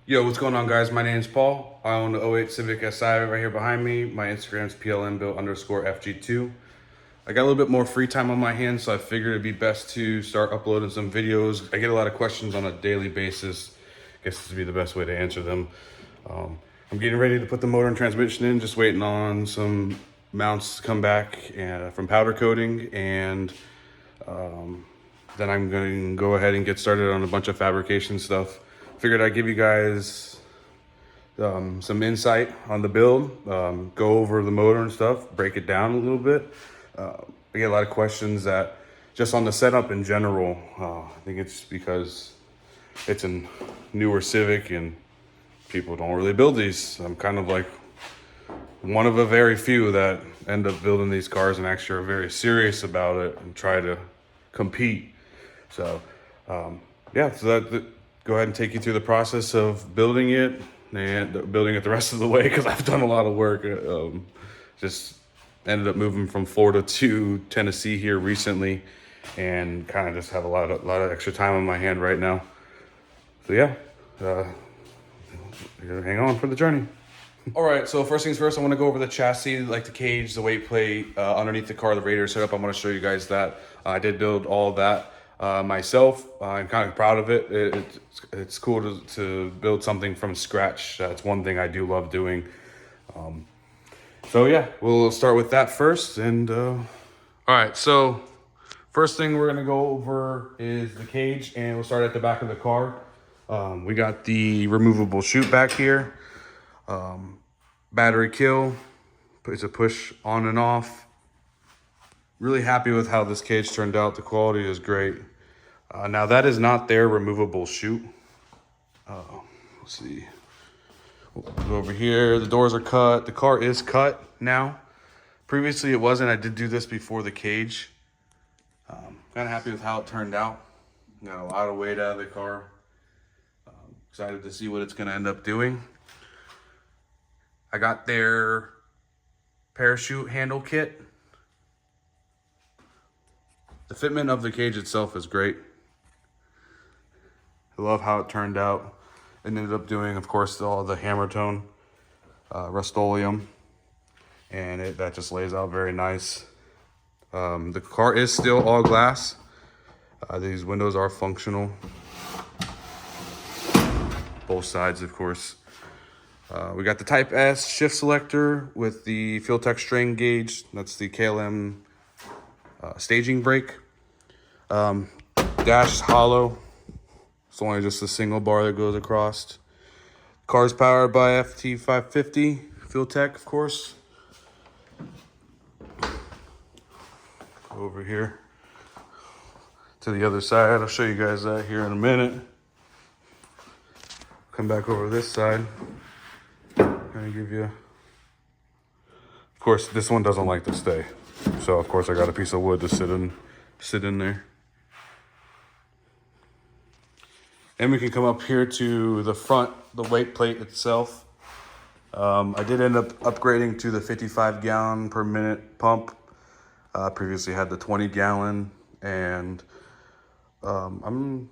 Yo, what's going on, guys? My name's Paul. I own the '08 Civic Si right here behind me. My Instagram's PLMbuilt_fg2. I got a little bit more free time on my hands, so I figured it'd be best to start uploading some videos. I get a lot of questions on a daily basis. I guess this would be the best way to answer them. I'm getting ready to put the motor and transmission in, just waiting on some mounts to come back from powder coating, and then I'm going to go ahead and get started on a bunch of fabrication stuff. Figured I'd give you guys some insight on the build, go over the motor and stuff, break it down a little bit. I get a lot of questions that just on the setup in general. I think it's because it's a newer Civic and people don't really build these. I'm kind of like one of a very few that end up building these cars and actually are very serious about it and try to compete. So yeah, so that go ahead and take you through the process of building it and building it the rest of the way, because I've done a lot of work. Just ended up moving from Florida to Tennessee here recently, and kind of just have a lot of extra time on my hand right now. So yeah, hang on for the journey. All right, so first things first, I want to go over the chassis, like the cage, the weight plate, underneath the car, the radiator setup. I want to show you guys that. I did build all that myself. I'm kind of proud of it. It's cool to build something from scratch. That's one thing I do love doing. So yeah, we'll start with that first. And all right, so first thing we're gonna go over is the cage, and we'll start at the back of the car. We got the removable chute back here. Battery kill, it's a push on and off. Really happy with how this cage turned out. The quality is great. Now that is not their removable chute. Let's see. We'll go over here. The doors are cut. The car is cut now. Previously it wasn't. I did do this before the cage. Kind of happy with how it turned out. Got a lot of weight out of the car. Excited to see what it's going to end up doing. I got their parachute handle kit. The fitment of the cage itself is great. I love how it turned out. It ended up doing, of course, all the hammer tone, Rust-Oleum, and that just lays out very nice. The car is still all glass. These windows are functional. Both sides, of course. We got the Type S shift selector with the Fuel-Tech strain gauge. That's the KLM staging brake. Dash is hollow. It's only just a single bar that goes across. Car's powered by FT550 Fuel-Tech, of course. Go over here to the other side. I'll show you guys that here in a minute. Come back over this side. Gonna give you, of course, this one doesn't like to stay, so of course I got a piece of wood to sit in there. And we can come up here to the front, the weight plate itself. I did end up upgrading to the 55 gallon per minute pump. Previously had the 20 gallon, and when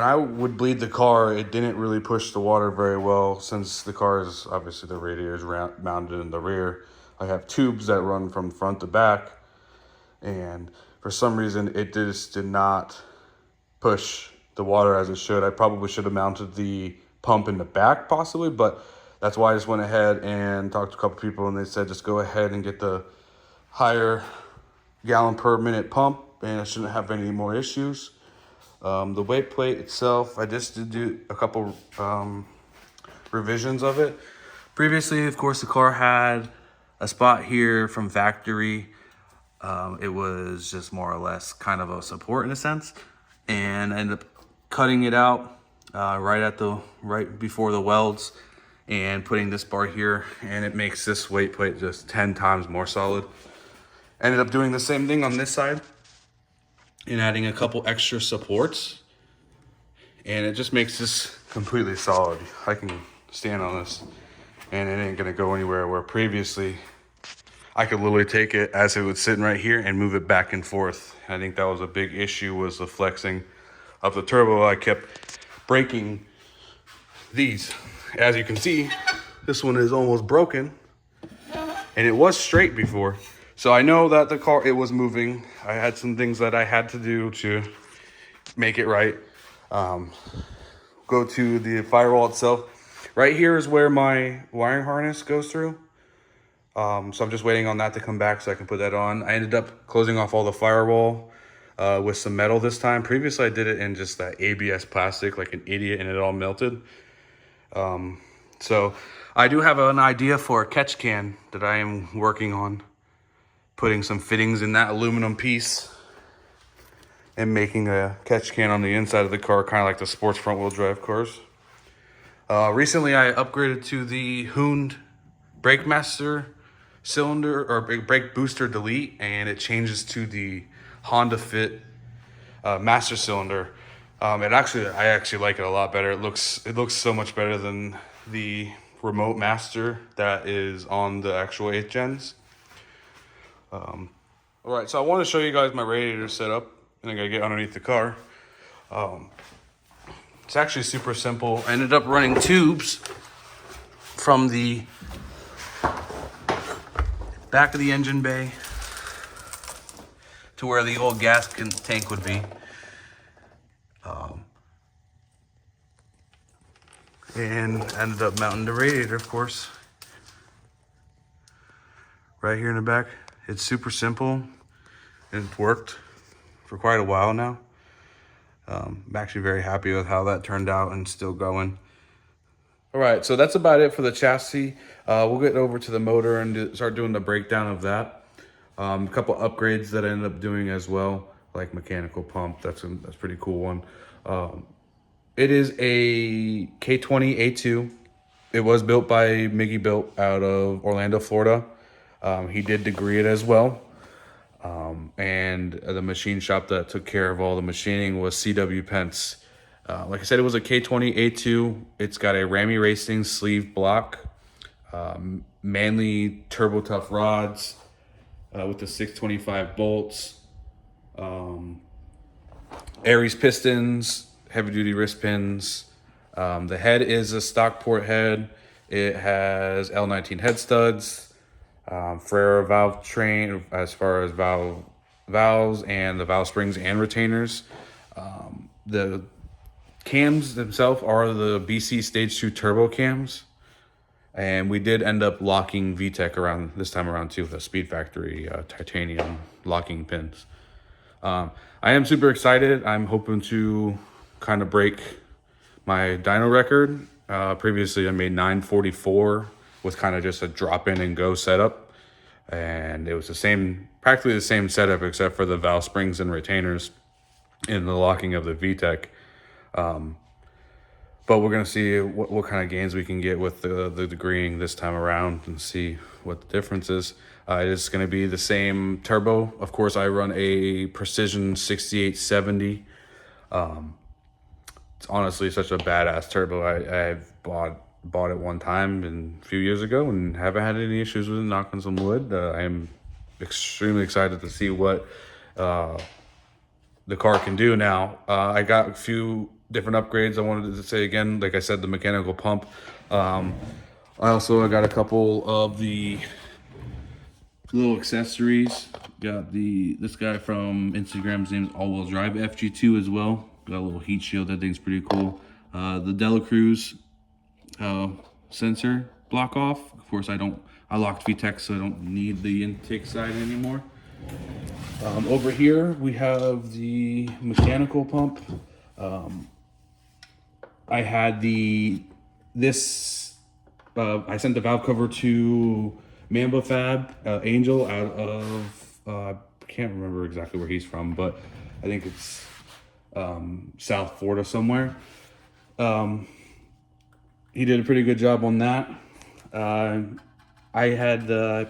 I would bleed the car, it didn't really push the water very well, since the car is obviously, the radiator is mounted in the rear. I have tubes that run from front to back, and for some reason it just did not push the water as it should. I probably should have mounted the pump in the back possibly, but that's why I just went ahead and talked to a couple people, and they said just go ahead and get the higher gallon per minute pump, and it shouldn't have any more issues. The weight plate itself, I just did do a couple revisions of it. Previously, of course, the car had a spot here from factory. It was just more or less kind of a support in a sense, and I ended up cutting it out right before the welds and putting this bar here, and it makes this weight plate just 10 times more solid. Ended up doing the same thing on this side and adding a couple extra supports, and it just makes this completely solid. I can stand on this and it ain't gonna go anywhere, where previously I could literally take it as it was sitting right here and move it back and forth. I think that was a big issue, was the flexing of the turbo. I kept breaking these. As you can see, this one is almost broken, and it was straight before. So I know that the car, it was moving. I had some things that I had to do to make it right. Go to the firewall itself. Right here is where my wiring harness goes through. So I'm just waiting on that to come back so I can put that on. I ended up closing off all the firewall with some metal this time. Previously, I did it in just that ABS plastic like an idiot, and it all melted. So I do have an idea for a catch can that I am working on. Putting some fittings in that aluminum piece and making a catch can on the inside of the car, kind of like the sports front wheel drive cars. Recently, I upgraded to the Hoond Brake Master cylinder or brake booster delete, and it changes to the Honda Fit master cylinder. I actually like it a lot better. It looks so much better than the remote master that is on the actual 8th gens. All right, so I want to show you guys my radiator setup, and I gotta get underneath the car. It's actually super simple. I ended up running tubes from the back of the engine bay to where the old gas tank would be. And ended up mounting the radiator, of course, right here in the back. It's super simple, and it's worked for quite a while now. I'm actually very happy with how that turned out and still going. All right, so that's about it for the chassis. We'll get over to the motor and start doing the breakdown of that. A couple upgrades that I ended up doing as well, like mechanical pump. That's a pretty cool one. It is a K20 A2. It was built by Miggy Built out of Orlando, Florida. He did degree it as well. And the machine shop that took care of all the machining was CW Pence. Like I said, it was a K20 A2. It's got a Ramy Racing sleeve block, Manly Turbo Tough rods with the 625 bolts, Aries pistons, heavy duty wrist pins. The head is a Stockport head. It has L19 head studs, Ferrera valve train as far as valves and the valve springs and retainers. The cams themselves are the BC Stage 2 turbo cams. And we did end up locking VTEC around this time around too with a Speed Factory titanium locking pins. I am super excited. I'm hoping to kind of break my dyno record. Previously I made 944 with kind of just a drop in and go setup. And it was practically the same setup except for the valve springs and retainers in the locking of the VTEC. But we're going to see what kind of gains we can get with the degreeing this time around and see what the difference is. It is going to be the same turbo. Of course, I run a Precision 6870. It's honestly such a badass turbo. I've bought it one time a few years ago and haven't had any issues with it, knock on some wood. I am extremely excited to see what the car can do now. I got a few different upgrades. I wanted to say again, like I said, the mechanical pump. I got a couple of the little accessories. Got this guy from Instagram's name's All Wheel Drive FG2 as well. Got a little heat shield. That thing's pretty cool. The Dela Cruz sensor block off. Of course, I locked VTEC, so I don't need the intake side anymore. Over here we have the mechanical pump. I had I sent the valve cover to Mamba Fab Angel out of I can't remember exactly where he's from, but I think it's South Florida somewhere. He did a pretty good job on that. I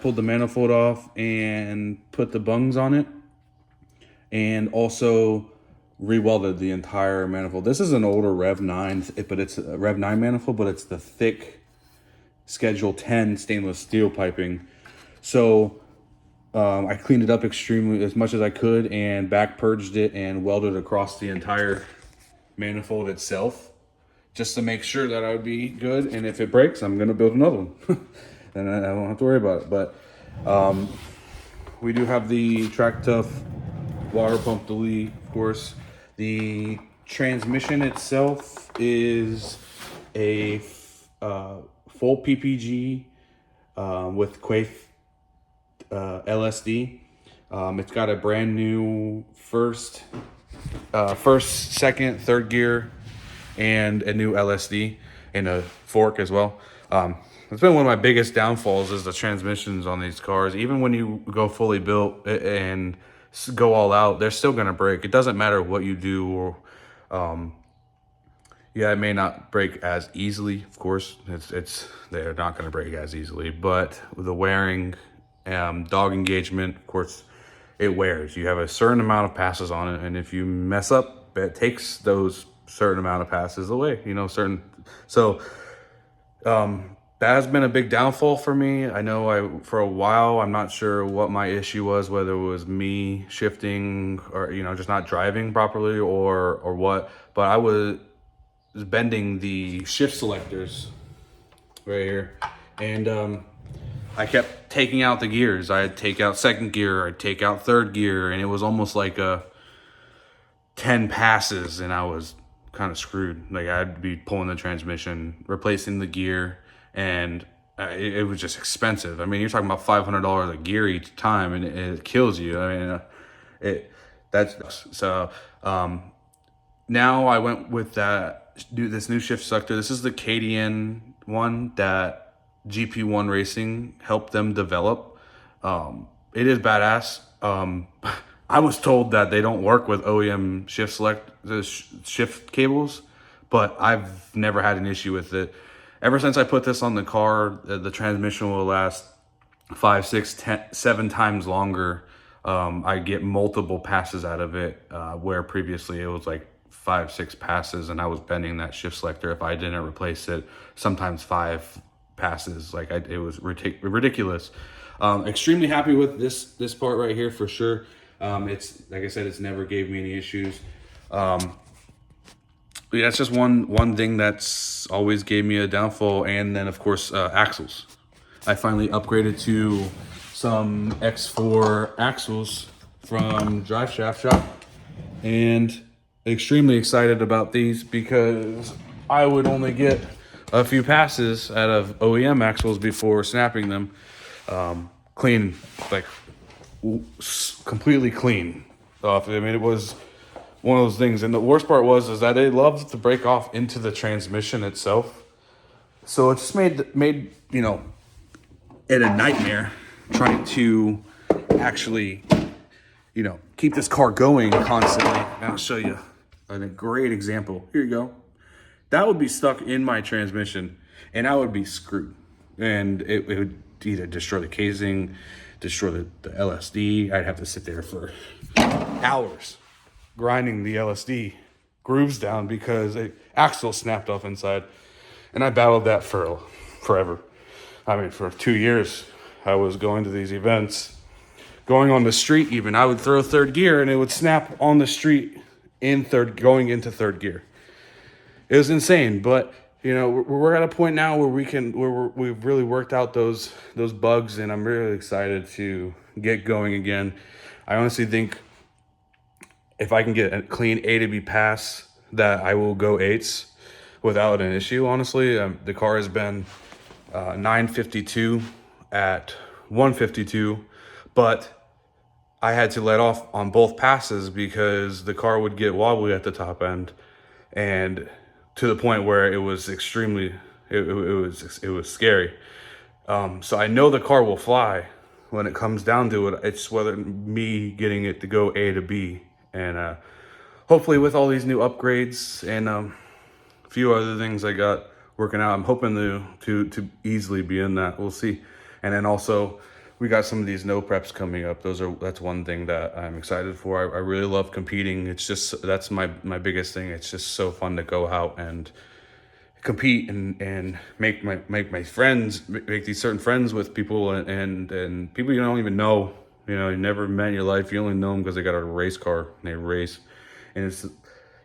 pulled the manifold off and put the bungs on it, and also re-welded the entire manifold. This is an older Rev 9, but it's a Rev 9 manifold, but it's the thick Schedule 10 stainless steel piping. So I cleaned it up extremely as much as I could and back purged it and welded across the entire manifold itself just to make sure that I would be good. And if it breaks, I'm gonna build another one, and I won't have to worry about it. But we do have the Track Tough water pump delete, of course. The transmission itself is a full PPG with Quaife LSD. It's got a brand new first, second, third gear, and a new LSD and a fork as well. It's been one of my biggest downfalls is the transmissions on these cars. Even when you go fully built and go all out, they're still gonna break. It doesn't matter what you do, or yeah, it may not break as easily. Of course, they're not gonna break as easily, but the wearing, dog engagement, of course, it wears. You have a certain amount of passes on it, and if you mess up, it takes those certain amount of passes away. So that has been a big downfall for me. I know for a while, I'm not sure what my issue was, whether it was me shifting or, just not driving properly or what, but I was bending the shift selectors right here. And I kept taking out the gears. I'd take out second gear, I'd take out third gear, and it was almost like 10 passes, and I was kind of screwed. Like, I'd be pulling the transmission, replacing the gear, and it was just expensive. I mean, you're talking about $500 a gear each time, and it kills you. I mean, now I went with this new shift selector. This is the KDN one that GP1 Racing helped them develop. It is badass. I was told that they don't work with OEM shift cables, but I've never had an issue with it. Ever since I put this on the car, the transmission will last 5, 6, 10, 7 times longer. I get multiple passes out of it, where previously it was like 5, 6 passes, and I was bending that shift selector if I didn't replace it. Sometimes 5 passes, it was ridiculous. Extremely happy with this part right here for sure. It's like I said, it's never gave me any issues. Yeah, that's just one thing that's always gave me a downfall. And then of course, axles. I finally upgraded to some X4 axles from Drive Shaft Shop, and extremely excited about these because I would only get a few passes out of OEM axles before snapping them. Clean, completely clean off. I mean, it was one of those things, and the worst part is that it loves to break off into the transmission itself. So it just made it a nightmare trying to actually keep this car going constantly. And I'll show you a great example. Here you go. That would be stuck in my transmission, and I would be screwed. And it would either destroy the casing, destroy the LSD. I'd have to sit there for hours grinding the LSD grooves down because the axle snapped off inside. And I battled that for forever. I mean, for 2 years, I was going to these events, going on the street even. I would throw third gear and it would snap on the street going into third gear. It was insane, but we're at a point now where we've really worked out those bugs, and I'm really excited to get going again. I honestly think if I can get a clean A to B pass, that I will go 8s without an issue. Honestly, the car has been 952 at 152, but I had to let off on both passes because the car would get wobbly at the top end, and to the point where it was extremely, it was scary. So I know the car will fly when it comes down to it. It's whether me getting it to go A to B, and hopefully with all these new upgrades and a few other things I got working out, I'm hoping to easily be in that. We'll see. And then also we got some of these no preps coming up. That's one thing that I'm excited for. I really love competing. It's just, that's my biggest thing. It's just so fun to go out and compete and make my friends, make these certain friends with people and people you don't even know, you never met in your life. You only know them because they got a race car and they race. And it's,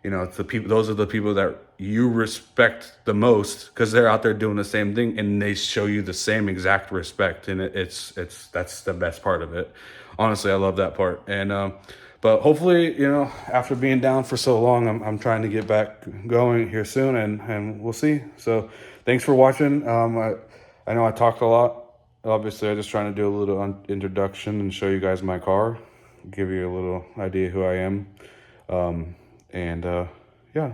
it's the people, those are the people that you respect the most because they're out there doing the same thing and they show you the same exact respect. And that's the best part of it. Honestly, I love that part. And, but hopefully, you know, after being down for so long, I'm trying to get back going here soon, and we'll see. So thanks for watching. I know I talked a lot. Obviously, I'm just trying to do a little introduction and show you guys my car, give you a little idea who I am. Yeah,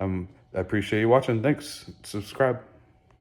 I appreciate you watching. Thanks. Subscribe.